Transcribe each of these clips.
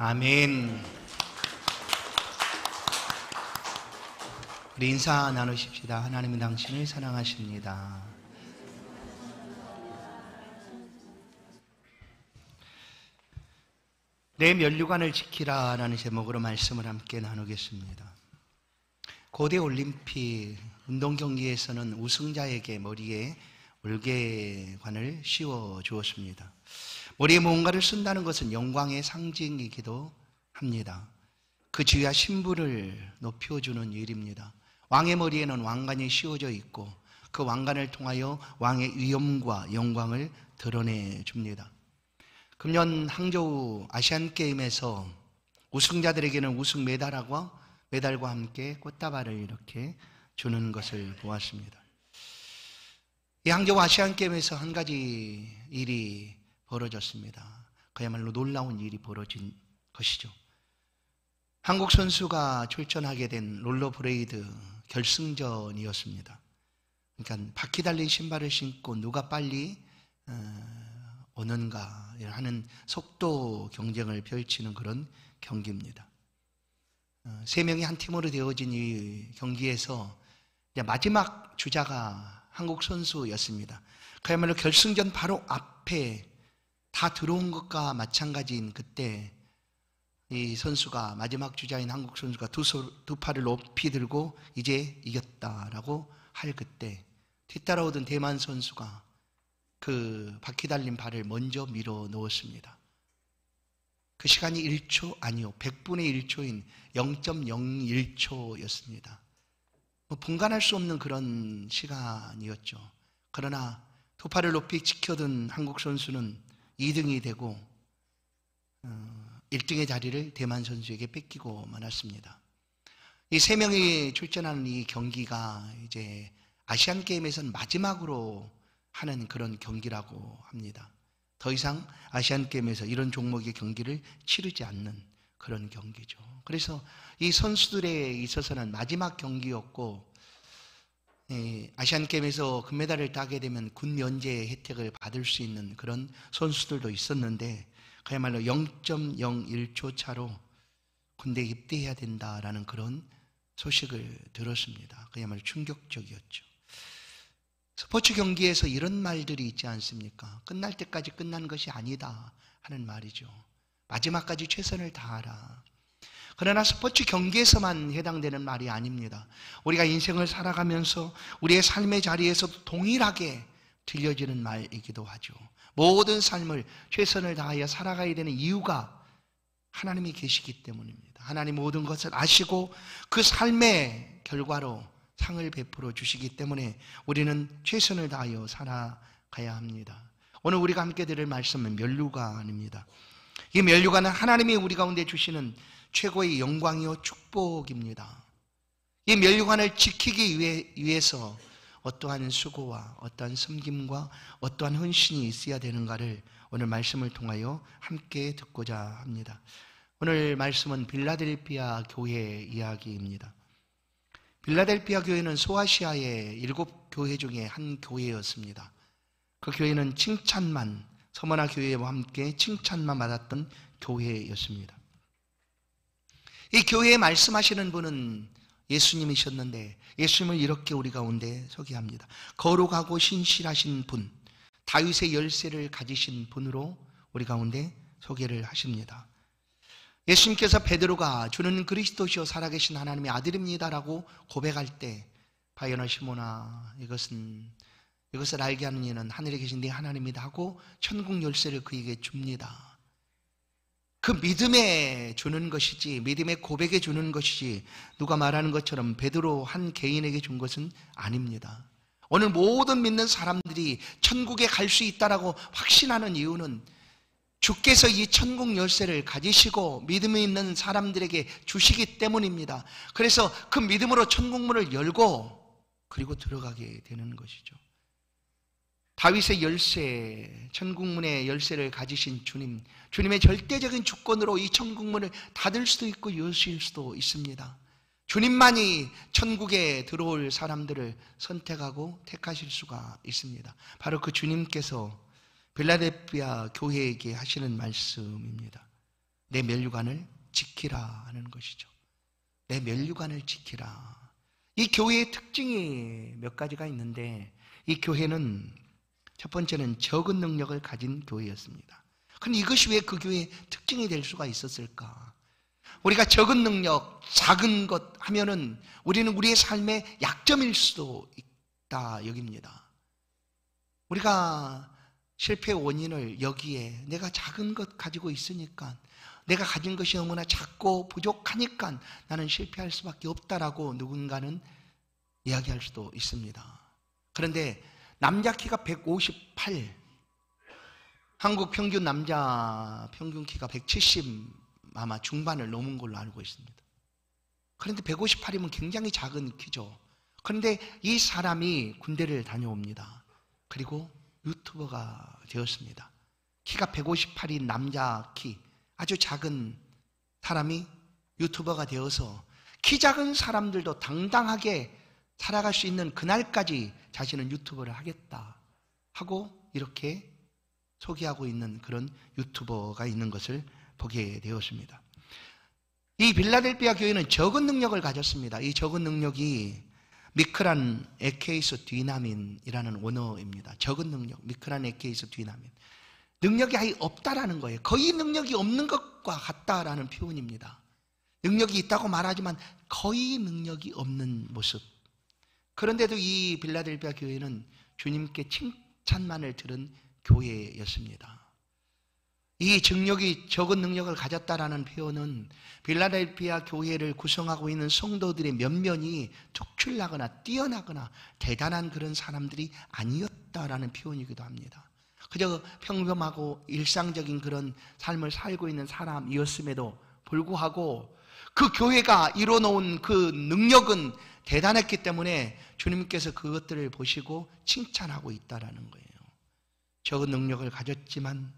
아멘. 우리 인사 나누십시다. 하나님은 당신을 사랑하십니다. 내 면류관을 지키라 라는 제목으로 말씀을 함께 나누겠습니다. 고대 올림픽 운동 경기에서는 우승자에게 머리에 올개관을 씌워 주었습니다. 머리에 무언가를 쓴다는 것은 영광의 상징이기도 합니다. 그 지위와 신분을 높여주는 일입니다. 왕의 머리에는 왕관이 씌워져 있고 그 왕관을 통하여 왕의 위엄과 영광을 드러내 줍니다. 금년 항저우 아시안게임에서 우승자들에게는 우승 메달과 함께 꽃다발을 이렇게 주는 것을 보았습니다. 이 항저우 아시안게임에서 한 가지 일이 벌어졌습니다. 그야말로 놀라운 일이 벌어진 것이죠. 한국 선수가 출전하게 된 롤러브레이드 결승전이었습니다. 그러니까 바퀴 달린 신발을 신고 누가 빨리 오는가 하는 속도 경쟁을 펼치는 그런 경기입니다. 세 명이 한 팀으로 되어진 이 경기에서 마지막 주자가 한국 선수였습니다. 그야말로 결승전 바로 앞에 다 들어온 것과 마찬가지인 그때 이 선수가, 마지막 주자인 한국 선수가 두 팔을 높이 들고 이제 이겼다라고 할 그때 뒤따라오던 대만 선수가 그 바퀴 달린 발을 먼저 밀어 넣었습니다. 그 시간이 1초 아니요 100분의 1초인 0.01초였습니다. 분간할 수 없는 그런 시간이었죠. 그러나 두 팔을 높이 지켜둔 한국 선수는 2등이 되고 1등의 자리를 대만 선수에게 뺏기고 말았습니다. 이 세 명이 출전하는 이 경기가 이제 아시안 게임에서는 마지막으로 하는 그런 경기라고 합니다. 더 이상 아시안 게임에서 이런 종목의 경기를 치르지 않는 그런 경기죠. 그래서 이 선수들에 있어서는 마지막 경기였고, 아시안 게임에서 금메달을 따게 되면 군 면제 혜택을 받을 수 있는 그런 선수들도 있었는데 그야말로 0.01초 차로 군대에 입대해야 된다라는 그런 소식을 들었습니다. 그야말로 충격적이었죠. 스포츠 경기에서 이런 말들이 있지 않습니까? 끝날 때까지 끝난 것이 아니다 하는 말이죠. 마지막까지 최선을 다하라. 그러나 스포츠 경기에서만 해당되는 말이 아닙니다. 우리가 인생을 살아가면서 우리의 삶의 자리에서도 동일하게 들려지는 말이기도 하죠. 모든 삶을 최선을 다하여 살아가야 되는 이유가 하나님이 계시기 때문입니다. 하나님 모든 것을 아시고 그 삶의 결과로 상을 베풀어 주시기 때문에 우리는 최선을 다하여 살아가야 합니다. 오늘 우리가 함께 들을 말씀은 면류관입니다. 이 면류관은 하나님이 우리 가운데 주시는 최고의 영광이요 축복입니다. 이 면류관을 지키기 위해서 어떠한 수고와 어떠한 섬김과 어떠한 헌신이 있어야 되는가를 오늘 말씀을 통하여 함께 듣고자 합니다. 오늘 말씀은 빌라델피아 교회 이야기입니다. 빌라델피아 교회는 소아시아의 7교회 중에 한 교회였습니다. 그 교회는 칭찬만, 서머나 교회와 함께 칭찬만 받았던 교회였습니다. 이 교회에 말씀하시는 분은 예수님이셨는데 예수님을 이렇게 우리 가운데 소개합니다. 거룩하고 신실하신 분, 다윗의 열쇠를 가지신 분으로 우리 가운데 소개를 하십니다. 예수님께서 베드로가 주는 그리스도시요 살아계신 하나님의 아들입니다라고 고백할 때 바요나 시몬아 이것을 알게 하는 이는 하늘에 계신 네 하나님이다 하고 천국 열쇠를 그에게 줍니다. 그 믿음에 주는 것이지, 믿음의 고백에 주는 것이지 누가 말하는 것처럼 베드로 한 개인에게 준 것은 아닙니다. 오늘 모든 믿는 사람들이 천국에 갈 수 있다라고 확신하는 이유는 주께서 이 천국 열쇠를 가지시고 믿음이 있는 사람들에게 주시기 때문입니다. 그래서 그 믿음으로 천국문을 열고 그리고 들어가게 되는 것이죠. 다윗의 열쇠, 천국문의 열쇠를 가지신 주님, 주님의 절대적인 주권으로 이 천국문을 닫을 수도 있고 여실 수도 있습니다. 주님만이 천국에 들어올 사람들을 선택하고 택하실 수가 있습니다. 바로 그 주님께서 빌라델피아 교회에게 하시는 말씀입니다. 내 면류관을 지키라 하는 것이죠. 내 면류관을 지키라. 이 교회의 특징이 몇 가지가 있는데, 이 교회는 첫 번째는 적은 능력을 가진 교회였습니다. 그런데 이것이 왜 그 교회의 특징이 될 수가 있었을까? 우리가 적은 능력, 작은 것 하면은 우리는 우리의 삶의 약점일 수도 있다 여깁니다. 우리가 실패의 원인을 여기에 내가 작은 것 가지고 있으니까, 내가 가진 것이 너무나 작고 부족하니까 나는 실패할 수밖에 없다라고 누군가는 이야기할 수도 있습니다. 그런데 남자 키가 158, 한국 평균 남자 평균 키가 170 아마 중반을 넘은 걸로 알고 있습니다. 그런데 158이면 굉장히 작은 키죠. 그런데 이 사람이 군대를 다녀옵니다. 그리고 유튜버가 되었습니다. 키가 158인 남자 키, 아주 작은 사람이 유튜버가 되어서 키 작은 사람들도 당당하게 살아갈 수 있는 그날까지 자신은 유튜버를 하겠다 하고 이렇게 소개하고 있는 그런 유튜버가 있는 것을 보게 되었습니다. 이 빌라델피아 교회는 적은 능력을 가졌습니다. 이 적은 능력이 미크란 에케이스 디나민이라는 원어입니다. 적은 능력, 미크란 에케이스 디나민. 능력이 아예 없다라는 거예요. 거의 능력이 없는 것과 같다라는 표현입니다. 능력이 있다고 말하지만 거의 능력이 없는 모습. 그런데도 이 빌라델피아 교회는 주님께 칭찬만을 들은 교회였습니다. 이 증력이 적은 능력을 가졌다라는 표현은 빌라델피아 교회를 구성하고 있는 성도들의 면면이 특출나거나 뛰어나거나 대단한 그런 사람들이 아니었다라는 표현이기도 합니다. 그저 평범하고 일상적인 그런 삶을 살고 있는 사람이었음에도 불구하고 그 교회가 이뤄놓은 그 능력은 대단했기 때문에 주님께서 그것들을 보시고 칭찬하고 있다라는 거예요. 적은 능력을 가졌지만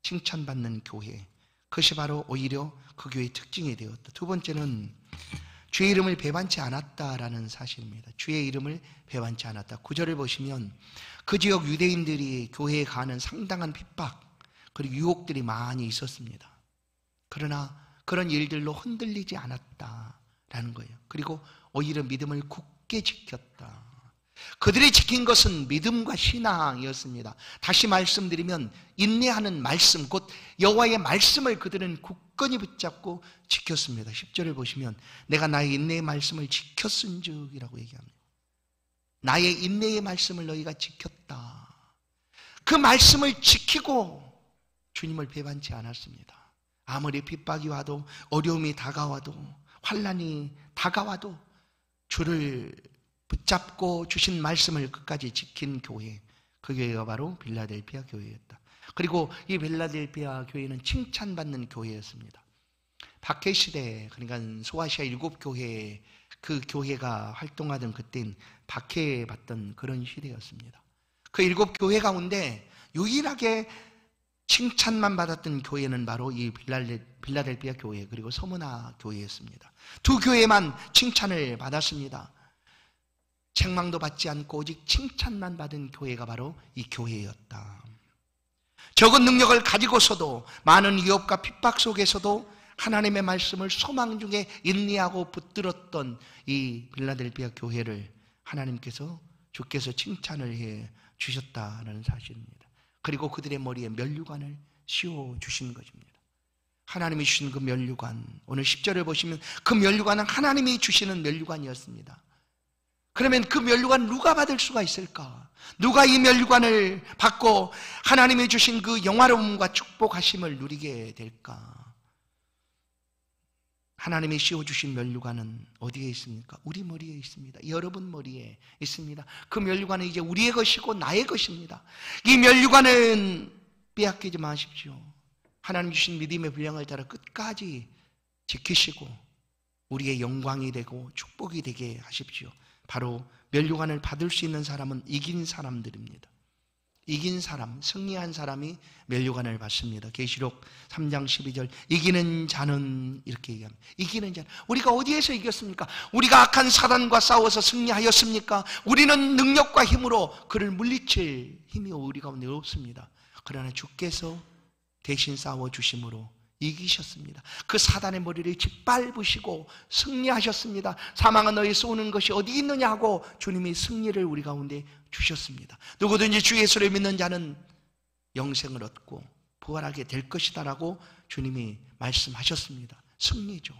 칭찬받는 교회, 그것이 바로 오히려 그 교회의 특징이 되었다. 두 번째는 주의 이름을 배반치 않았다라는 사실입니다. 주의 이름을 배반치 않았다. 9절을 보시면 그 지역 유대인들이 교회에 가는 상당한 핍박 그리고 유혹들이 많이 있었습니다. 그러나 그런 일들로 흔들리지 않았다라는 거예요. 그리고 오히려 믿음을 굳게 지켰다. 그들이 지킨 것은 믿음과 신앙이었습니다. 다시 말씀드리면 인내하는 말씀, 곧 여호와의 말씀을 그들은 굳건히 붙잡고 지켰습니다. 10절을 보시면 내가 나의 인내의 말씀을 지켰은즉이라고 얘기합니다. 나의 인내의 말씀을 너희가 지켰다. 그 말씀을 지키고 주님을 배반치 않았습니다. 아무리 핍박이 와도 어려움이 다가와도 환난이 다가와도 주를 붙잡고 주신 말씀을 끝까지 지킨 교회, 그 교회가 바로 빌라델피아 교회였다. 그리고 이 빌라델피아 교회는 칭찬받는 교회였습니다. 박해 시대, 그러니까 소아시아 7교회, 그 교회가 활동하던 그때는 박해받던 그런 시대였습니다. 그 7교회 가운데 유일하게 칭찬만 받았던 교회는 바로 이 빌라델피아 교회 그리고 서문화 교회였습니다. 두 교회만 칭찬을 받았습니다. 책망도 받지 않고 오직 칭찬만 받은 교회가 바로 이 교회였다. 적은 능력을 가지고서도 많은 위협과 핍박 속에서도 하나님의 말씀을 소망 중에 인내하고 붙들었던 이 빌라델피아 교회를 하나님께서 주께서 칭찬을 해 주셨다는 사실입니다. 그리고 그들의 머리에 면류관을 씌워 주신 것입니다. 하나님이 주신 그 면류관, 오늘 10절을 보시면 그 면류관은 하나님이 주시는 면류관이었습니다. 그러면 그 면류관 누가 받을 수가 있을까? 누가 이 면류관을 받고 하나님이 주신 그 영화로움과 축복하심을 누리게 될까? 하나님이 씌워주신 면류관은 어디에 있습니까? 우리 머리에 있습니다. 여러분 머리에 있습니다. 그 면류관은 이제 우리의 것이고 나의 것입니다. 이 면류관은 빼앗기지 마십시오. 하나님 주신 믿음의 분량을 따라 끝까지 지키시고 우리의 영광이 되고 축복이 되게 하십시오. 바로 면류관을 받을 수 있는 사람은 이긴 사람들입니다. 이긴 사람, 승리한 사람이 면류관을 받습니다. 계시록 3장 12절 이기는 자는 이렇게 얘기합니다. 이기는 자는, 우리가 어디에서 이겼습니까? 우리가 악한 사단과 싸워서 승리하였습니까? 우리는 능력과 힘으로 그를 물리칠 힘이 우리 가운데 없습니다. 그러나 주께서 대신 싸워주심으로 이기셨습니다. 그 사단의 머리를 짓밟으시고 승리하셨습니다. 사망은 너희에서 오는 것이 어디 있느냐 하고 주님이 승리를 우리 가운데 주셨습니다. 누구든지 주 예수를 믿는 자는 영생을 얻고 부활하게 될 것이다 라고 주님이 말씀하셨습니다. 승리죠.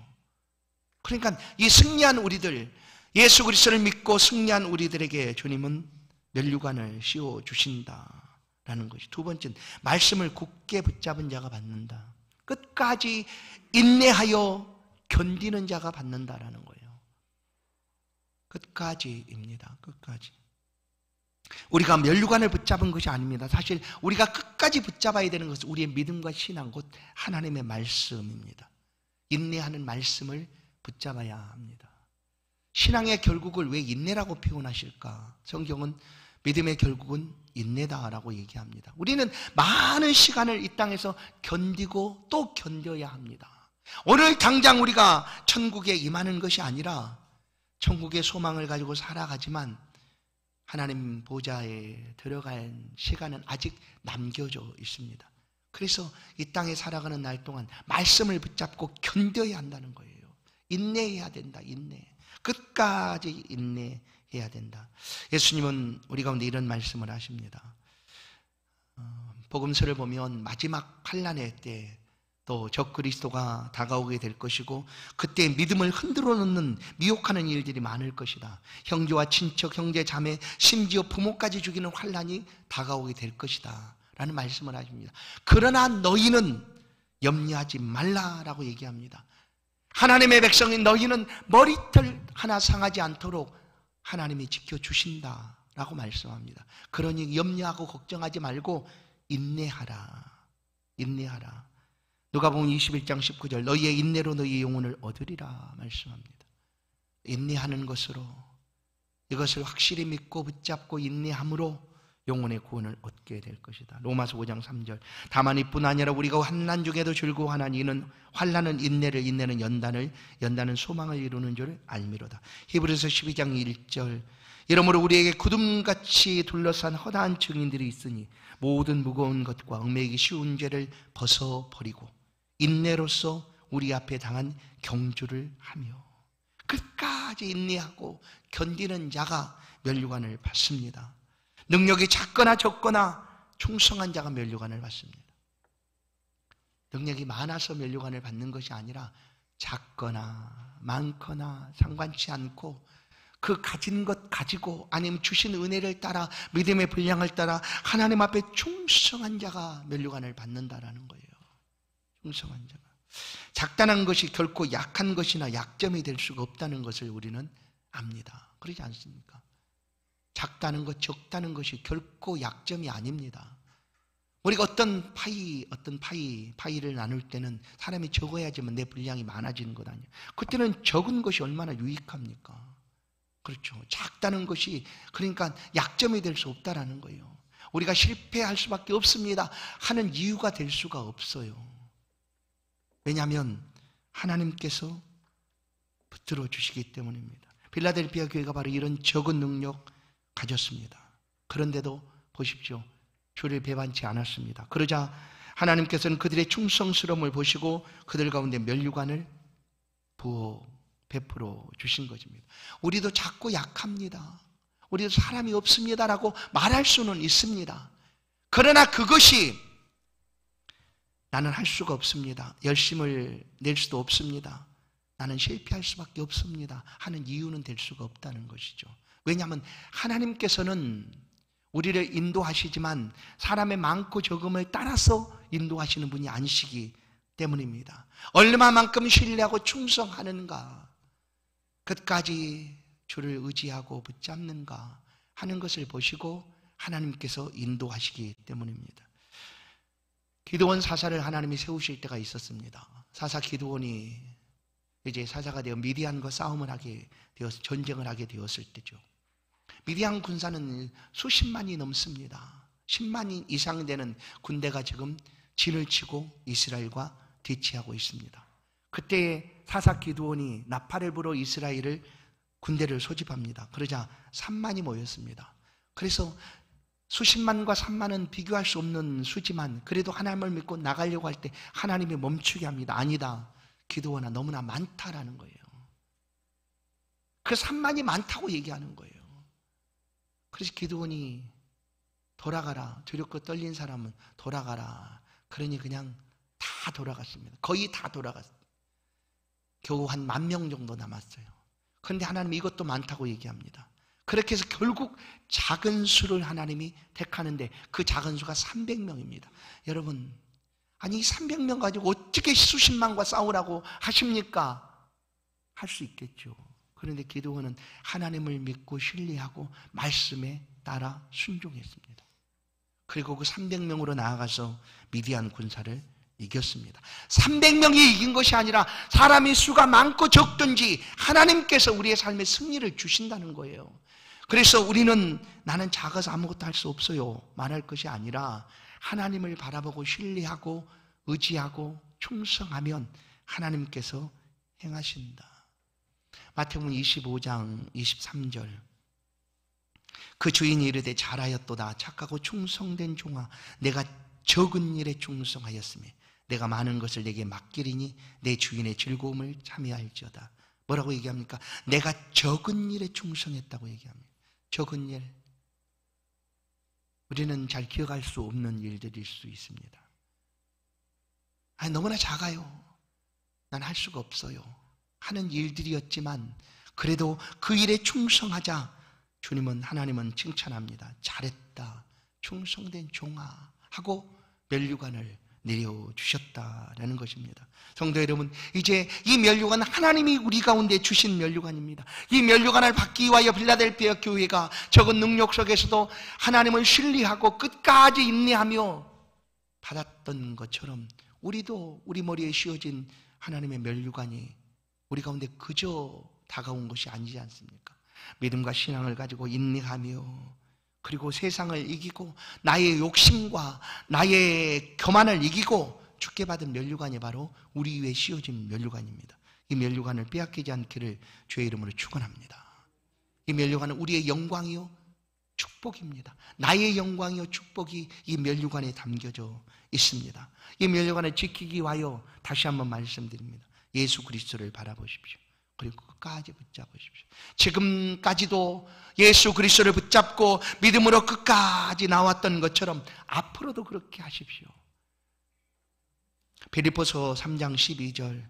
그러니까 이 승리한 우리들, 예수 그리스도를 믿고 승리한 우리들에게 주님은 면류관을 씌워주신다라는 것이 두 번째는 말씀을 굳게 붙잡은 자가 받는다. 끝까지 인내하여 견디는 자가 받는다라는 거예요. 끝까지입니다. 끝까지. 우리가 면류관을 붙잡은 것이 아닙니다. 사실 우리가 끝까지 붙잡아야 되는 것은 우리의 믿음과 신앙, 곧 하나님의 말씀입니다. 인내하는 말씀을 붙잡아야 합니다. 신앙의 결국을 왜 인내라고 표현하실까? 성경은 믿음의 결국은 인내다라고 얘기합니다. 우리는 많은 시간을 이 땅에서 견디고 또 견뎌야 합니다. 오늘 당장 우리가 천국에 임하는 것이 아니라 천국의 소망을 가지고 살아가지만 하나님 보좌에 들어갈 시간은 아직 남겨져 있습니다. 그래서 이 땅에 살아가는 날 동안 말씀을 붙잡고 견뎌야 한다는 거예요. 인내해야 된다. 인내. 끝까지 인내해야 된다. 예수님은 우리 가운데 이런 말씀을 하십니다. 복음서를 보면 마지막 환난의 때 또 적그리스도가 다가오게 될 것이고 그때 믿음을 흔들어 놓는 미혹하는 일들이 많을 것이다. 형제와 친척, 형제, 자매, 심지어 부모까지 죽이는 환난이 다가오게 될 것이다 라는 말씀을 하십니다. 그러나 너희는 염려하지 말라라고 얘기합니다. 하나님의 백성인 너희는 머리털 하나 상하지 않도록 하나님이 지켜주신다라고 말씀합니다. 그러니 염려하고 걱정하지 말고 인내하라. 인내하라. 누가복음 21장 19절 너희의 인내로 너희의 영혼을 얻으리라 말씀합니다. 인내하는 것으로 이것을 확실히 믿고 붙잡고 인내함으로 영혼의 구원을 얻게 될 것이다. 로마서 5장 3절 다만 이뿐 아니라 우리가 환난 중에도 즐거워하나니 이는 환난은 인내를, 인내는 연단을, 연단은 소망을 이루는 줄 알미로다. 히브리서 12장 1절 이러므로 우리에게 구름같이 둘러싼 허다한 증인들이 있으니 모든 무거운 것과 얽매이기 쉬운 죄를 벗어버리고 인내로서 우리 앞에 당한 경주를 하며 끝까지 인내하고 견디는 자가 면류관을 받습니다. 능력이 작거나 적거나 충성한 자가 면류관을 받습니다. 능력이 많아서 면류관을 받는 것이 아니라 작거나 많거나 상관치 않고 그 가진 것 가지고 아니면 주신 은혜를 따라 믿음의 분량을 따라 하나님 앞에 충성한 자가 면류관을 받는다라는 거예요. 충성한 자가. 작다는 것이 결코 약한 것이나 약점이 될 수가 없다는 것을 우리는 압니다. 그러지 않습니까? 작다는 것, 적다는 것이 결코 약점이 아닙니다. 우리가 어떤 파이를 나눌 때는 사람이 적어야지만 내 분량이 많아지는 것 아니에요. 그때는 적은 것이 얼마나 유익합니까? 그렇죠. 작다는 것이 그러니까 약점이 될 수 없다라는 거예요. 우리가 실패할 수밖에 없습니다 하는 이유가 될 수가 없어요. 왜냐하면 하나님께서 붙들어 주시기 때문입니다. 필라델피아 교회가 바로 이런 적은 능력 가졌습니다. 그런데도 보십시오. 주를 배반치 않았습니다. 그러자 하나님께서는 그들의 충성스러움을 보시고 그들 가운데 면류관을 베풀어 주신 것입니다. 우리도 작고 약합니다. 우리도 사람이 없습니다라고 말할 수는 있습니다. 그러나 그것이 나는 할 수가 없습니다. 열심을 낼 수도 없습니다. 나는 실패할 수밖에 없습니다 하는 이유는 될 수가 없다는 것이죠. 왜냐하면 하나님께서는 우리를 인도하시지만 사람의 많고 적음을 따라서 인도하시는 분이 아니시기 때문입니다. 얼마만큼 신뢰하고 충성하는가, 끝까지 주를 의지하고 붙잡는가 하는 것을 보시고 하나님께서 인도하시기 때문입니다. 기드온 사사를 하나님이 세우실 때가 있었습니다. 사사 기드온이 이제 사사가 되어 미디안과 싸움을 하게 되어서 전쟁을 하게 되었을 때죠. 미디안 군사는 수십만이 넘습니다. 10만 이상 되는 군대가 지금 진을 치고 이스라엘과 대치하고 있습니다. 그때 사사 기드온이 나팔을 불어 이스라엘을 군대를 소집합니다. 그러자 3만이 모였습니다. 그래서 수십만과 3만은 비교할 수 없는 수지만 그래도 하나님을 믿고 나가려고 할 때 하나님이 멈추게 합니다. 아니다. 기도원아 너무나 많다라는 거예요. 그 3만이 많다고 얘기하는 거예요. 그래서 기도원이 돌아가라. 두렵고 떨린 사람은 돌아가라. 그러니 그냥 다 돌아갔습니다. 거의 다 돌아갔어요. 겨우 한 10,000명 정도 남았어요. 그런데 하나님이 이것도 많다고 얘기합니다. 그렇게 해서 결국 작은 수를 하나님이 택하는데 그 작은 수가 300명입니다. 여러분, 아니 이 300명 가지고 어떻게 수십만과 싸우라고 하십니까? 할 수 있겠죠. 그런데 기드온은 하나님을 믿고 신뢰하고 말씀에 따라 순종했습니다. 그리고 그 300명으로 나아가서 미디안 군사를 이겼습니다. 300명이 이긴 것이 아니라 사람의 수가 많고 적든지 하나님께서 우리의 삶에 승리를 주신다는 거예요. 그래서 우리는 나는 작아서 아무것도 할 수 없어요 말할 것이 아니라 하나님을 바라보고 신뢰하고 의지하고 충성하면 하나님께서 행하신다. 마태복음 25장 23절 그 주인이 이르되 잘하였도다 착하고 충성된 종아 내가 적은 일에 충성하였으며 내가 많은 것을 내게 맡기리니 내 주인의 즐거움을 참여할지어다. 뭐라고 얘기합니까? 내가 적은 일에 충성했다고 얘기합니다. 적은 일, 우리는 잘 기억할 수 없는 일들일 수 있습니다. 아니, 너무나 작아요. 난 할 수가 없어요 하는 일들이었지만 그래도 그 일에 충성하자 하나님은 칭찬합니다. 잘했다 충성된 종아 하고 면류관을 내려주셨다라는 것입니다. 성도 여러분, 이제 이 면류관은 하나님이 우리 가운데 주신 면류관입니다. 이 면류관을 받기 위하여 빌라델피아 교회가 적은 능력 속에서도 하나님을 신뢰하고 끝까지 인내하며 받았던 것처럼 우리도 우리 머리에 씌워진 하나님의 면류관이 우리 가운데 그저 다가온 것이 아니지 않습니까? 믿음과 신앙을 가지고 인내하며 그리고 세상을 이기고 나의 욕심과 나의 교만을 이기고 주께 받은 면류관이 바로 우리 위에 씌워진 면류관입니다. 이 면류관을 빼앗기지 않기를 주의 이름으로 축원합니다. 이 면류관은 우리의 영광이요 축복입니다. 나의 영광이요 축복이 이 면류관에 담겨져 있습니다. 이 면류관을 지키기 위하여 다시 한번 말씀드립니다. 예수 그리스도를 바라보십시오. 그리고 끝까지 붙잡으십시오. 지금까지도 예수 그리스도를 붙잡고 믿음으로 끝까지 나왔던 것처럼 앞으로도 그렇게 하십시오. 빌립보서 3장 12절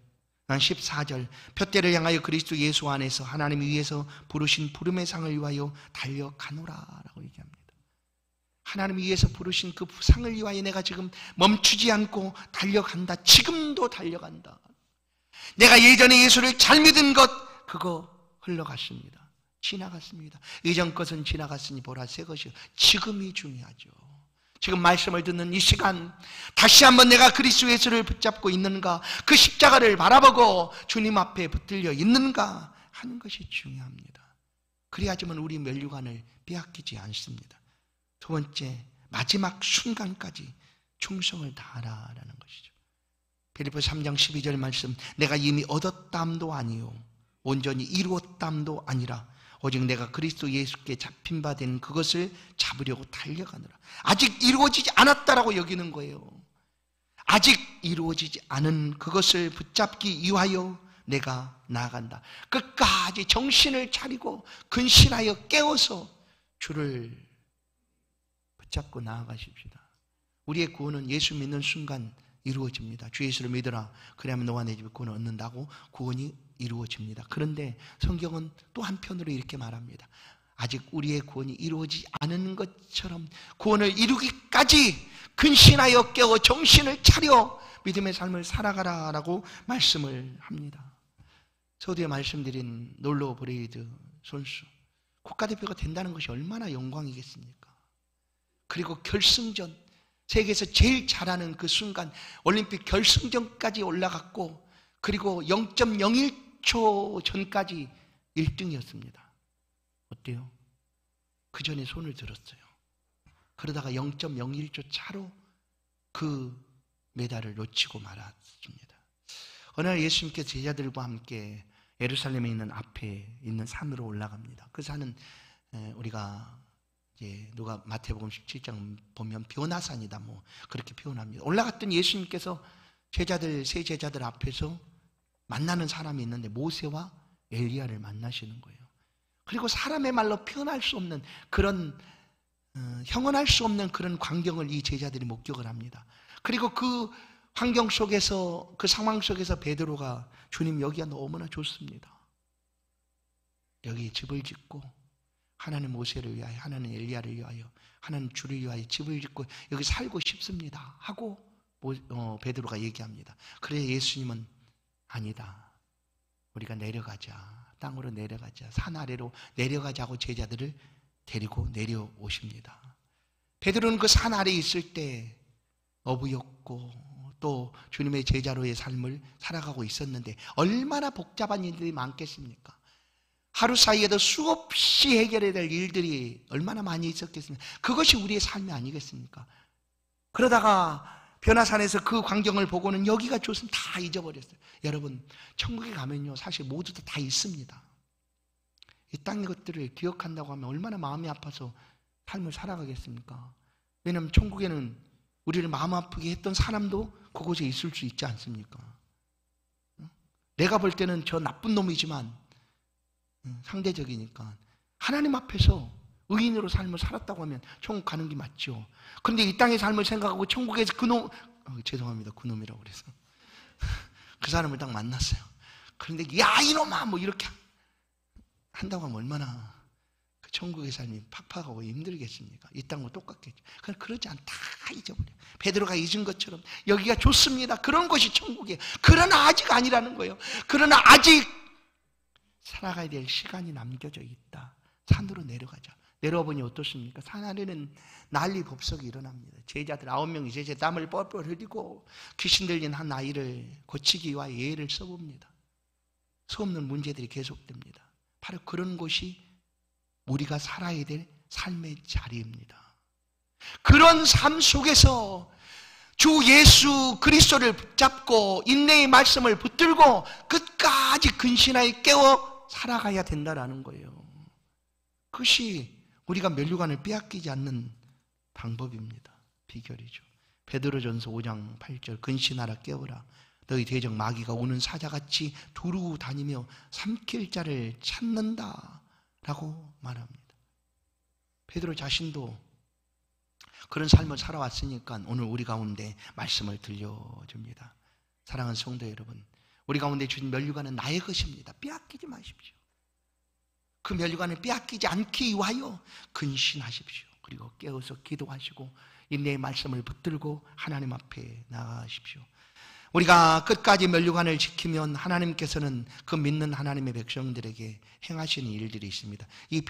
14절 표대를 향하여 그리스도 예수 안에서 하나님 위에서 부르신 부름의 상을 위하여 달려가노라 라고 얘기합니다. 하나님 위에서 부르신 그 상을 위하여 내가 지금 멈추지 않고 달려간다. 지금도 달려간다. 내가 예전에 예수를 잘 믿은 것 그거 흘러갔습니다. 지나갔습니다. 이전 것은 지나갔으니 보라 새 것이요. 지금이 중요하죠. 지금 말씀을 듣는 이 시간 다시 한번 내가 그리스도 예수를 붙잡고 있는가, 그 십자가를 바라보고 주님 앞에 붙들려 있는가 하는 것이 중요합니다. 그래야지만 우리 면류관을 빼앗기지 않습니다. 두 번째, 마지막 순간까지 충성을 다하라라는 것이죠. 빌립보서 3장 12절 말씀, 내가 이미 얻었담도 아니요 온전히 이루었담도 아니라 오직 내가 그리스도 예수께 잡힌 바 된 그것을 잡으려고 달려가느라. 아직 이루어지지 않았다라고 여기는 거예요. 아직 이루어지지 않은 그것을 붙잡기 위하여 내가 나아간다. 끝까지 정신을 차리고 근신하여 깨워서 주를 붙잡고 나아가십시다. 우리의 구원은 예수 믿는 순간 이루어집니다. 주 예수를 믿으라. 그래야만 너와 내 집에 구원을 얻는다고 구원이 이루어집니다. 그런데 성경은 또 한편으로 이렇게 말합니다. 아직 우리의 구원이 이루어지지 않은 것처럼 구원을 이루기까지 근신하여 깨어 정신을 차려 믿음의 삶을 살아가라라고 말씀을 합니다. 서두에 말씀드린 놀로 브레이드 선수 국가대표가 된다는 것이 얼마나 영광이겠습니까? 그리고 결승전 세계에서 제일 잘하는 그 순간 올림픽 결승전까지 올라갔고 그리고 0.01초 전까지 1등이었습니다. 어때요? 그 전에 손을 들었어요. 그러다가 0.01초 차로 그 메달을 놓치고 말았습니다. 어느 날 예수님께서 제자들과 함께 예루살렘에 있는 앞에 있는 산으로 올라갑니다. 그 산은 우리가 이제 누가 마태복음 17장 보면 변화산이다 뭐 그렇게 표현합니다. 올라갔던 예수님께서 세 제자들 앞에서 만나는 사람이 있는데 모세와 엘리야를 만나시는 거예요. 그리고 사람의 말로 표현할 수 없는 그런 형언할 수 없는 그런 광경을 이 제자들이 목격을 합니다. 그리고 그 환경 속에서 그 상황 속에서 베드로가 주님 여기가 너무나 좋습니다. 여기 집을 짓고 하나는 모세를 위하여 하나는 엘리야를 위하여 하나는 주를 위하여 집을 짓고 여기 살고 싶습니다 하고 베드로가 얘기합니다. 그래서 예수님은 아니다. 우리가 내려가자. 땅으로 내려가자. 산 아래로 내려가자고 제자들을 데리고 내려오십니다. 베드로는 그 산 아래에 있을 때 어부였고 또 주님의 제자로의 삶을 살아가고 있었는데 얼마나 복잡한 일들이 많겠습니까? 하루 사이에도 수없이 해결해야 될 일들이 얼마나 많이 있었겠습니까? 그것이 우리의 삶이 아니겠습니까? 그러다가 변화산에서 그 광경을 보고는 여기가 좋으면 다 잊어버렸어요. 여러분, 천국에 가면요 사실 모두 다 있습니다. 이 땅의 것들을 기억한다고 하면 얼마나 마음이 아파서 삶을 살아가겠습니까? 왜냐하면 천국에는 우리를 마음 아프게 했던 사람도 그곳에 있을 수 있지 않습니까? 내가 볼 때는 저 나쁜 놈이지만 상대적이니까 하나님 앞에서 의인으로 삶을 살았다고 하면 천국 가는 게 맞죠. 그런데 이 땅의 삶을 생각하고 천국에서 그놈 죄송합니다. 그놈이라고 그래서 그 사람을 딱 만났어요. 그런데 야 이놈아 뭐 이렇게 한다고 하면 얼마나 그 천국의 삶이 팍팍하고 힘들겠습니까? 이 땅과 똑같겠죠. 그러나 그러지 않다 잊어버려요. 베드로가 잊은 것처럼 여기가 좋습니다. 그런 것이 천국이에요. 그러나 아직 아니라는 거예요. 그러나 아직 살아가야 될 시간이 남겨져 있다. 산으로 내려가자. 내려와 보니 어떻습니까? 산 아래는 난리 법석이 일어납니다. 제자들 9명이 제자 땀을 뻘뻘 흘리고 귀신 들린 한 아이를 고치기 위하여 예를 써봅니다. 수없는 문제들이 계속됩니다. 바로 그런 곳이 우리가 살아야 될 삶의 자리입니다. 그런 삶 속에서 주 예수 그리스도를 붙잡고 인내의 말씀을 붙들고 끝까지 근신하여 깨워 살아가야 된다라는 거예요. 그것이 우리가 면류관을 빼앗기지 않는 방법입니다. 비결이죠. 베드로전서 5장 8절 근신하라 깨어라 너희 대적 마귀가 오는 사자같이 두루 다니며 삼킬 자를 찾는다 라고 말합니다. 베드로 자신도 그런 삶을 살아왔으니까 오늘 우리 가운데 말씀을 들려줍니다. 사랑하는 성도 여러분, 우리 가운데 주신 면류관은 나의 것입니다. 빼앗기지 마십시오. 그 면류관을 빼앗기지 않기 위하여 근신하십시오. 그리고 깨어서 기도하시고 인내의 말씀을 붙들고 하나님 앞에 나가십시오. 우리가 끝까지 면류관을 지키면 하나님께서는 그 믿는 하나님의 백성들에게 행하시는 일들이 있습니다. 이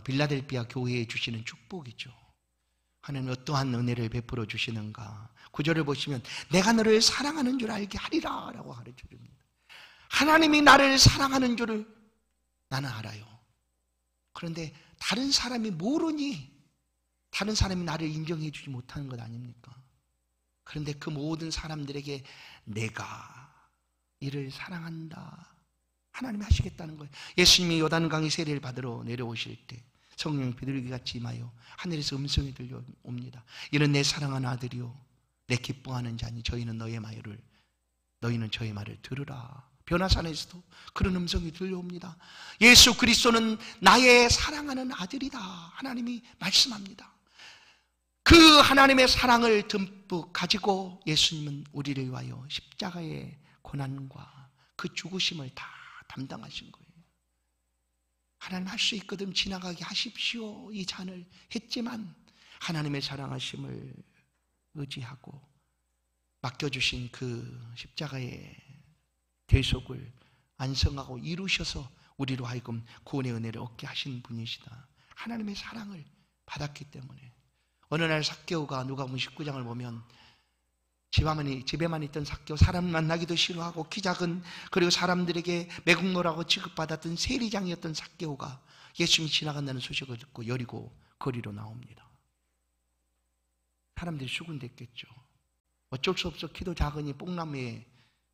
빌라델피아 교회에 주시는 축복이죠. 하나님 어떠한 은혜를 베풀어 주시는가. 9절을 보시면 내가 너를 사랑하는 줄 알게 하리라 라고 가르쳐 줍니다. 하나님이 나를 사랑하는 줄을 나는 알아요. 그런데 다른 사람이 모르니 다른 사람이 나를 인정해 주지 못하는 것 아닙니까? 그런데 그 모든 사람들에게 내가 이를 사랑한다. 하나님이 하시겠다는 거예요. 예수님이 요단강의 세례를 받으러 내려오실 때 성령 비둘기같이 임하여 하늘에서 음성이 들려옵니다. 이는 내 사랑하는 아들이요 내 기뻐하는 자니 저희는 너희는 저의 말을 들으라. 변화산에서도 그런 음성이 들려옵니다. 예수 그리스도는 나의 사랑하는 아들이다. 하나님이 말씀합니다. 그 하나님의 사랑을 듬뿍 가지고 예수님은 우리를 위하여 십자가의 고난과 그 죽으심을 다 담당하신 거예요. 하나님 할 수 있거든 지나가게 하십시오 이 잔을 했지만 하나님의 사랑하심을 의지하고 맡겨주신 그 십자가의 대속을 완성하고 이루셔서 우리로 하여금 구원의 은혜를 얻게 하신 분이시다. 하나님의 사랑을 받았기 때문에 어느 날 삭개오가 누가복음 19장을 보면 집에만 있던 삭개오, 사람 만나기도 싫어하고 키 작은 그리고 사람들에게 매국노라고 취급받았던 세리장이었던 삭개오가 예수님이 지나간다는 소식을 듣고 여리고 거리로 나옵니다. 사람들이 수군댔겠죠. 어쩔 수 없어 키도 작으니 뽕나무에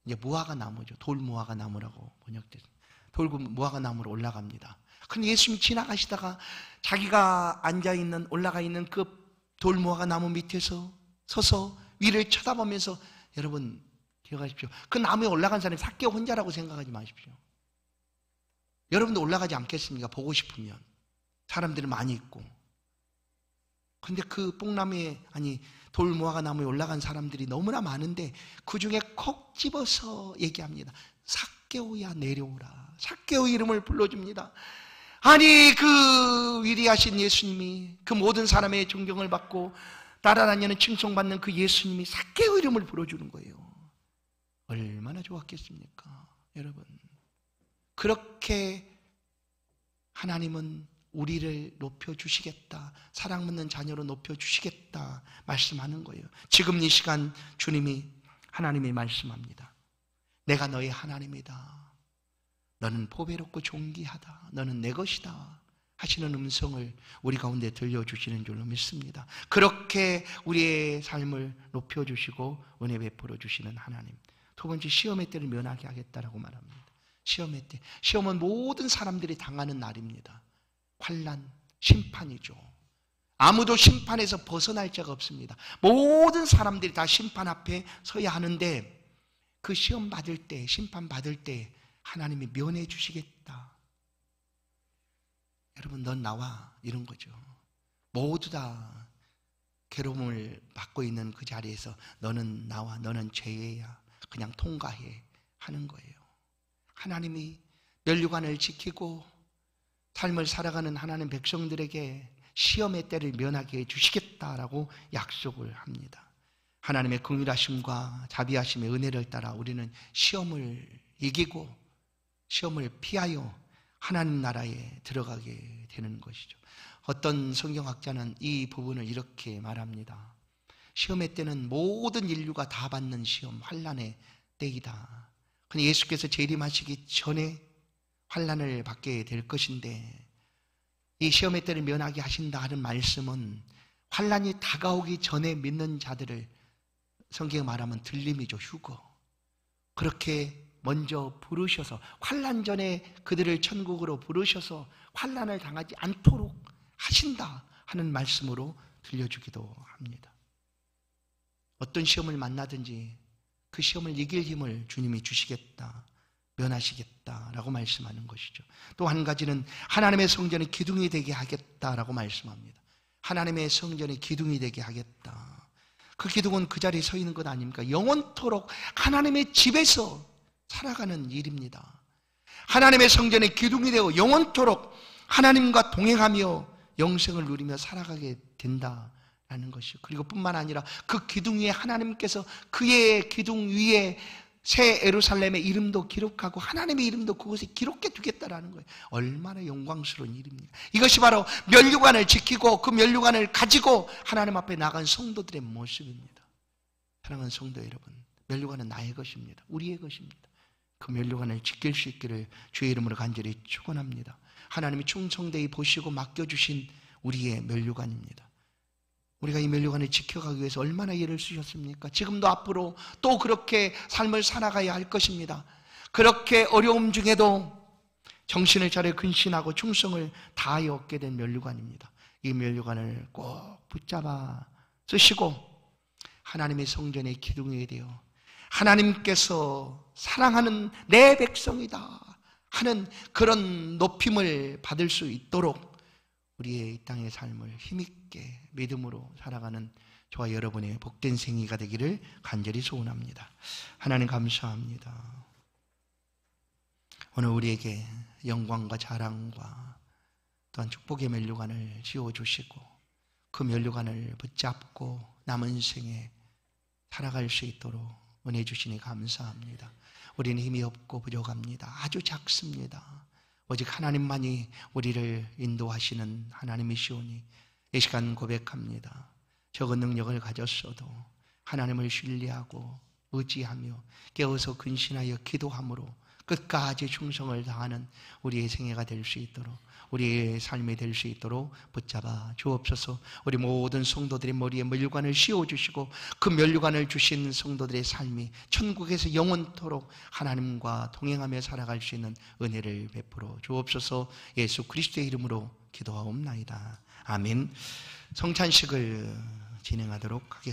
이제 무화과 나무죠. 돌무화과 나무라고 번역돼서 돌고 무화과 나무로 올라갑니다. 근데 예수님 지나가시다가 자기가 앉아있는 올라가 있는 그 돌 무화과 나무 밑에서 서서 위를 쳐다보면서, 여러분 기억하십시오. 그 나무에 올라간 사람이 삭개오 혼자라고 생각하지 마십시오. 여러분도 올라가지 않겠습니까? 보고 싶으면. 사람들이 많이 있고. 근데 그 뽕나무에, 돌 무화과 나무에 올라간 사람들이 너무나 많은데 그 중에 콕 집어서 얘기합니다. 삭개오야 내려오라. 삭개오 이름을 불러줍니다. 아니, 그 위대하신 예수님이, 그 모든 사람의 존경을 받고 따라다니는 칭송받는 그 예수님이 삭개오 이름을 불러주는 거예요. 얼마나 좋았겠습니까, 여러분. 그렇게 하나님은 우리를 높여주시겠다, 사랑 묻는 자녀로 높여주시겠다 말씀하는 거예요. 지금 이 시간 하나님이 말씀합니다. 내가 너의 하나님이다. 너는 보배롭고 존귀하다. 너는 내 것이다. 하시는 음성을 우리 가운데 들려주시는 줄로 믿습니다. 그렇게 우리의 삶을 높여주시고 은혜 베풀어 주시는 하나님. 두 번째, 시험의 때를 면하게 하겠다라고 말합니다. 시험의 때. 시험은 모든 사람들이 당하는 날입니다. 환난, 심판이죠. 아무도 심판에서 벗어날 자가 없습니다. 모든 사람들이 다 심판 앞에 서야 하는데, 그 시험 받을 때, 심판 받을 때 하나님이 면해 주시겠다. 여러분, 넌 나와, 이런 거죠. 모두 다 괴로움을 받고 있는 그 자리에서 너는 나와, 너는 죄야, 그냥 통과해 하는 거예요. 하나님이 면류관을 지키고 삶을 살아가는 하나님 백성들에게 시험의 때를 면하게 해주시겠다라고 약속을 합니다. 하나님의 긍휼하심과 자비하심의 은혜를 따라 우리는 시험을 이기고 시험을 피하여 하나님 나라에 들어가게 되는 것이죠. 어떤 성경학자는 이 부분을 이렇게 말합니다. 시험의 때는 모든 인류가 다 받는 시험, 환난의 때이다. 근데 예수께서 재림하시기 전에 환난을 받게 될 것인데, 이 시험의 때를 면하게 하신다 하는 말씀은 환난이 다가오기 전에 믿는 자들을 성경에 말하면 들림이죠. 휴거. 그렇게 먼저 부르셔서, 환난 전에 그들을 천국으로 부르셔서 환난을 당하지 않도록 하신다 하는 말씀으로 들려주기도 합니다. 어떤 시험을 만나든지 그 시험을 이길 힘을 주님이 주시겠다, 면하시겠다라고 말씀하는 것이죠. 또 한 가지는 하나님의 성전이 기둥이 되게 하겠다라고 말씀합니다. 하나님의 성전이 기둥이 되게 하겠다. 그 기둥은 그 자리에 서 있는 것 아닙니까? 영원토록 하나님의 집에서 살아가는 일입니다. 하나님의 성전의 기둥이 되고 영원토록 하나님과 동행하며 영생을 누리며 살아가게 된다라는 것이요. 그리고 뿐만 아니라 그 기둥 위에 하나님께서 그의 기둥 위에 새 예루살렘의 이름도 기록하고 하나님의 이름도 그곳에 기록해 두겠다라는 거예요. 얼마나 영광스러운 일입니까? 이것이 바로 면류관을 지키고 그 면류관을 가지고 하나님 앞에 나간 성도들의 모습입니다. 사랑하는 성도 여러분, 면류관은 나의 것입니다. 우리의 것입니다. 그 면류관을 지킬 수 있기를 주의 이름으로 간절히 축원합니다. 하나님이 충성되이 보시고 맡겨주신 우리의 면류관입니다. 우리가 이 면류관을 지켜가기 위해서 얼마나 애를 쓰셨습니까? 지금도 앞으로 또 그렇게 삶을 살아가야 할 것입니다. 그렇게 어려움 중에도 정신을 차려 근신하고 충성을 다하여 얻게 된 면류관입니다. 이 면류관을 꼭 붙잡아 쓰시고 하나님의 성전의 기둥이 되어 하나님께서 사랑하는 내 백성이다 하는 그런 높임을 받을 수 있도록 우리의 이 땅의 삶을 힘있게 믿음으로 살아가는 저와 여러분의 복된 생애가 되기를 간절히 소원합니다. 하나님 감사합니다. 오늘 우리에게 영광과 자랑과 또한 축복의 면류관을 씌워주시고 그 면류관을 붙잡고 남은 생에 살아갈 수 있도록 은혜 주시니 감사합니다. 우리는 힘이 없고 부족합니다. 아주 작습니다. 오직 하나님만이 우리를 인도하시는 하나님이시오니 이 시간 고백합니다. 적은 능력을 가졌어도 하나님을 신뢰하고 의지하며 깨어서 근신하여 기도함으로 끝까지 충성을 다하는 우리의 생애가 될 수 있도록 우리의 삶이 될 수 있도록 붙잡아 주옵소서. 우리 모든 성도들의 머리에 면류관을 씌워주시고 그 면류관을 주신 성도들의 삶이 천국에서 영원토록 하나님과 동행하며 살아갈 수 있는 은혜를 베풀어 주옵소서. 예수 그리스도의 이름으로 기도하옵나이다. 아멘. 성찬식을 진행하도록 하겠습니다.